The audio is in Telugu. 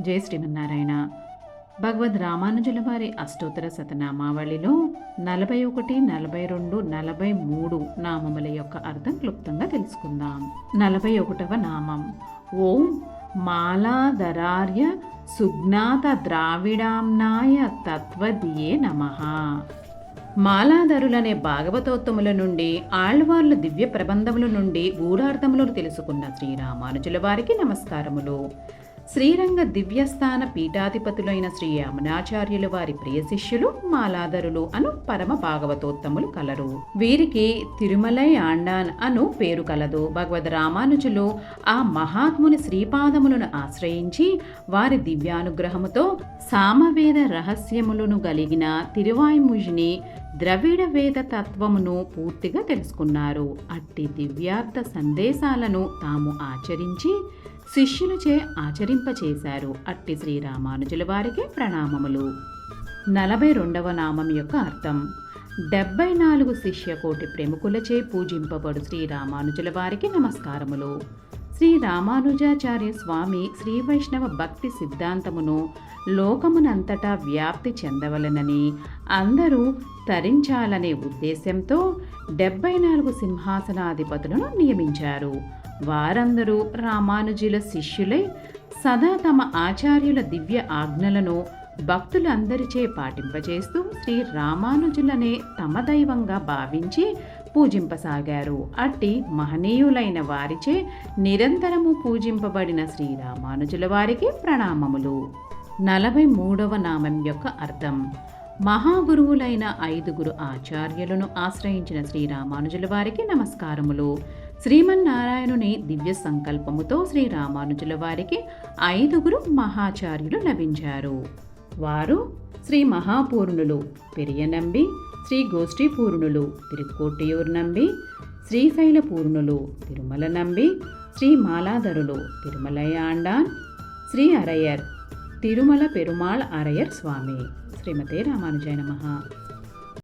జై శ్రీమన్నారాయణ. భగవద్ రామానుజుల వారి అష్టోత్తర శతనామావళిలో 41, 42, 43 నామముల యొక్క అర్థం క్లుప్తంగా తెలుసుకుందాం. 41వ నామం ఓం మాలాధరార్య సుజ్ఞాత ద్రావిడాంనాయ తత్వదియే నమః. మాలాధరులనే భాగవతోత్తముల నుండి ఆళ్వార్ల దివ్య ప్రబంధముల నుండి గూఢార్థములను తెలుసుకున్న శ్రీరామానుజుల వారికి నమస్కారములు. శ్రీరంగ దివ్యస్థాన పీఠాధిపతులైన శ్రీ యమునాచార్యుల వారి ప్రియ శిష్యులు మాలాధరులు అను పరమ భాగవతోత్తములు కలరు. వీరికి తిరుమలై ఆండాన్ అను పేరు కలదు. భగవద్ రామానుజులు ఆ మహాత్ముని శ్రీపాదములను ఆశ్రయించి వారి దివ్యానుగ్రహముతో సామవేద రహస్యములను కలిగిన తిరువాయ్ముజిని ద్రవిడ వేద తత్వమును పూర్తిగా తెలుసుకున్నారు. అట్టి దివ్యార్థ సందేశాలను తాము ఆచరించి శిష్యులచే ఆచరింపచేశారు. అట్టి శ్రీరామానుజుల వారికి ప్రణామములు. 42వ నామం యొక్క అర్థం 74 శిష్యకోటి ప్రముఖులచే పూజింపబడు శ్రీరామానుజుల వారికి నమస్కారములు. శ్రీ రామానుజాచార్య స్వామి శ్రీ వైష్ణవ భక్తి సిద్ధాంతమును లోకమునంతటా వ్యాప్తి చెందవలనని అందరూ తరించాలనే ఉద్దేశంతో 74 సింహాసనాధిపతులను నియమించారు. వారందరూ రామానుజుల శిష్యులై సదా తమ ఆచార్యుల దివ్య ఆజ్ఞలను భక్తులందరిచే పాటింపచేస్తూ శ్రీ రామానుజులనే తమ దైవంగా భావించి పూజింపసాగారు. అట్టి మహనీయులైన వారిచే నిరంతరము పూజింపబడిన శ్రీరామానుజుల వారికి ప్రణామములు. 43వ నామం యొక్క అర్థం మహాగురువులైన 5 ఆచార్యులను ఆశ్రయించిన శ్రీరామానుజుల వారికి నమస్కారములు. శ్రీమన్నారాయణుని దివ్య సంకల్పముతో శ్రీరామానుజుల వారికి 5 మహాచార్యులు లభించారు. వారు శ్రీ మహాపూర్ణులు పెరియనంబి, శ్రీ గోష్ఠీపూర్ణులు తిరుక్కోటియూర్ నంబి, శ్రీశైల పూర్ణులు తిరుమల నంబి, శ్రీ మాలాధరులు తిరుమలై ఆండాన్, శ్రీ అరయర్ తిరుమల పెరుమాళ్ అరయర్ స్వామి. శ్రీమతే రామానుజాయ నమః.